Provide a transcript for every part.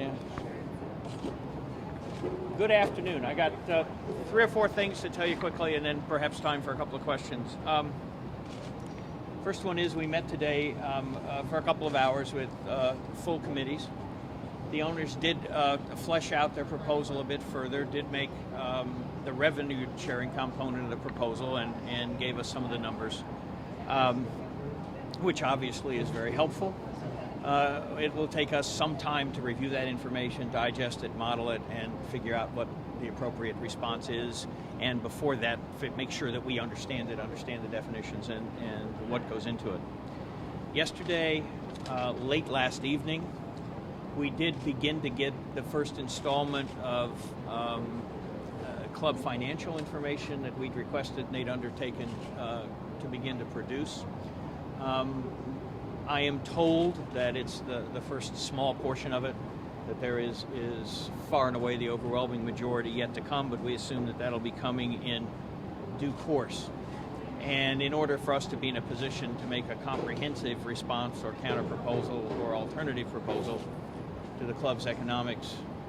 Yeah. Good afternoon. I got 3 or 4 things to tell you quickly, and then perhaps time for a couple of questions. First one is we met today for a couple of hours with full committees. The owners did flesh out their proposal a bit further, did make the revenue sharing component of the proposal and gave us some of the numbers, which obviously is very helpful. It will take us some time to review that information, digest it, model it, and figure out what the appropriate response is. And before that, make sure that we understand it, understand the definitions and what goes into it. Yesterday, late last evening, we did begin to get the first installment of club financial information that we'd requested and they'd undertaken to begin to produce. I am told that it's the first small portion of it, that there is far and away the overwhelming majority yet to come, but we assume that that'll be coming in due course. And in order for us to be in a position to make a comprehensive response or counter-proposal or alternative proposal to the club's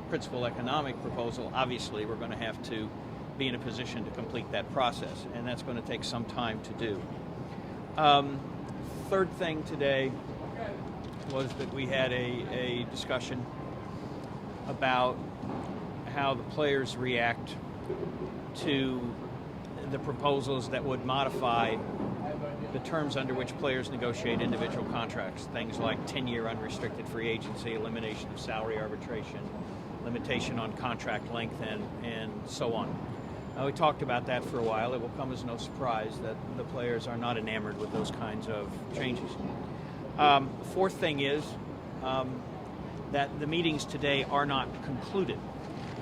principal economic proposal, obviously we're going to have to be in a position to complete that process, and that's going to take some time to do. Third thing today was that we had a discussion about how the players react to the proposals that would modify the terms under which players negotiate individual contracts, things like 10-year unrestricted free agency, elimination of salary arbitration, limitation on contract length, and so on. We talked about that for a while. It will come as no surprise that the players are not enamored with those kinds of changes. Fourth thing is that the meetings today are not concluded.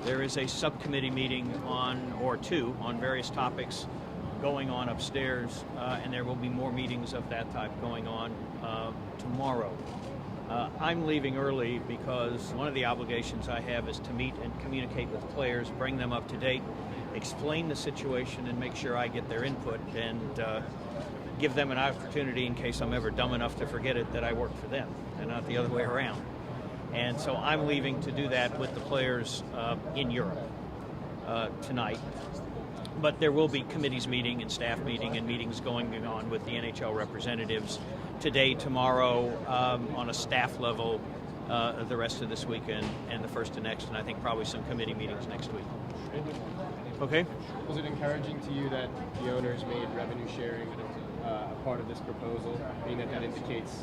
There is a subcommittee meeting or two on various topics going on upstairs, and there will be more meetings of that type going on tomorrow. I'm leaving early because one of the obligations I have is to meet and communicate with players, bring them up to date, explain the situation, and make sure I get their input and give them an opportunity, in case I'm ever dumb enough to forget it, that I work for them and not the other way around. And so I'm leaving to do that with the players in Europe tonight. But there will be committees meeting and staff meeting and meetings going on with the NHL representatives today, tomorrow, on a staff level, the rest of this week and the first of next, and I think probably some committee meetings next week. Okay. Was it encouraging to you that the owners made revenue sharing a part of this proposal, meaning that indicates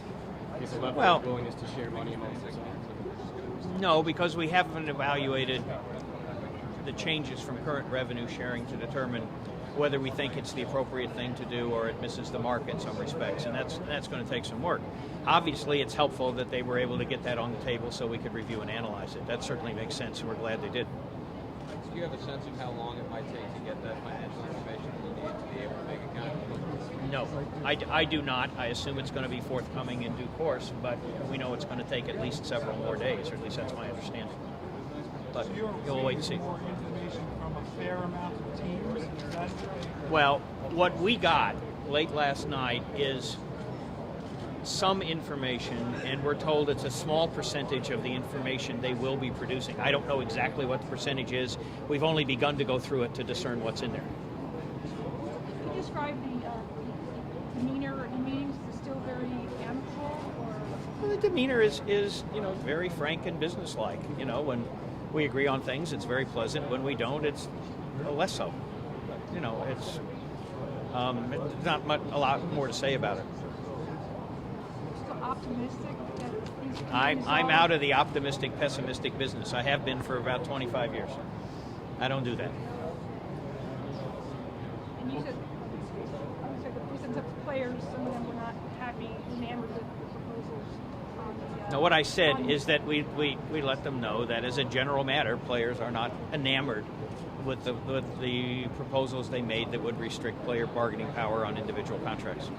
a level of willingness to share money amongst themselves? No, because we haven't evaluated the changes from current revenue sharing to determine whether we think it's the appropriate thing to do or it misses the mark in some respects, and that's going to take some work. Obviously, it's helpful that they were able to get that on the table so we could review and analyze it. That certainly makes sense, and we're glad they did. Do you have a sense of how long it might take to get that financial information you need to be able to make a counter-proposal? No, I do not. I assume it's going to be forthcoming in due course, but we know it's going to take at least several more days, or at least that's my understanding. But you'll wait and see. More information from a fair amount of teams? Well, what we got late last night is some information, and we're told it's a small percentage of the information they will be producing. I don't know exactly what the percentage is. We've only begun to go through it to discern what's in there. Can you describe the demeanor in meetings? Is it still very amicable? Well, the demeanor is very frank and businesslike. When we agree on things, it's very pleasant. When we don't, it's less so. It's not a lot more to say about it. Still optimistic that these I'm out of the optimistic, pessimistic business. I have been for about 25 years. I don't do that. And you said the players, some of them were not happy, enamored with the proposals. Now, what I said is that we let them know that as a general matter, players are not enamored with the proposals they made that would restrict player bargaining power on individual contracts.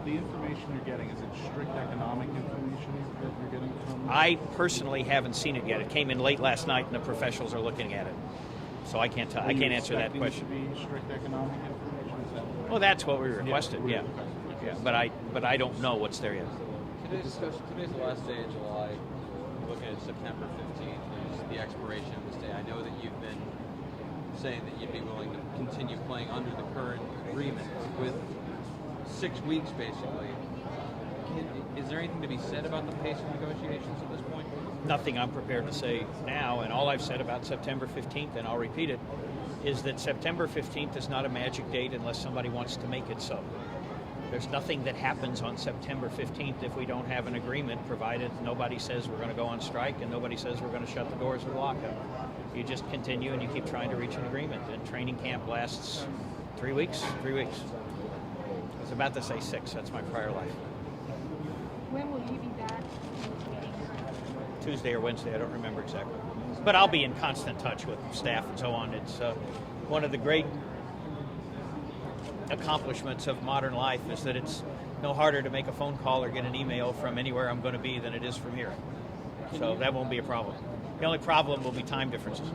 The information you're getting, is it strict economic information that you're getting from? I personally haven't seen it yet. It came in late last night, and the professionals are looking at it. So I can't tell. I can't answer that question. Are you expecting it to be strict economic information? Is that Well, that's what we requested. Yeah. But I don't know what's there yet. Today's the last day of July. Looking is September 15th, is the expiration of this day. I know that you've been saying that you'd be willing to continue playing under the current agreement with 6 weeks, basically. Is there anything to be said about the pace of negotiations at this point? Nothing I'm prepared to say now, and all I've said about September 15th, and I'll repeat it, is that September 15th is not a magic date unless somebody wants to make it so. There's nothing that happens on September 15th if we don't have an agreement, provided nobody says we're going to go on strike and nobody says we're going to shut the doors of the lockout. You just continue and you keep trying to reach an agreement, and training camp lasts 3 weeks. 3 weeks. I was about to say 6. That's my prior life. When will you be back in those meetings? Tuesday or Wednesday, I don't remember exactly. But I'll be in constant touch with staff and so on. It's one of the great accomplishments of modern life is that it's no harder to make a phone call or get an email from anywhere I'm going to be than it is from here. So that won't be a problem. The only problem will be time differences.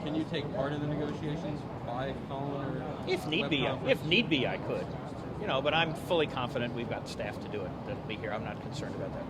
Can you take part in the negotiations by phone or If need be, I could. But I'm fully confident we've got staff to do it that'll be here. I'm not concerned about that.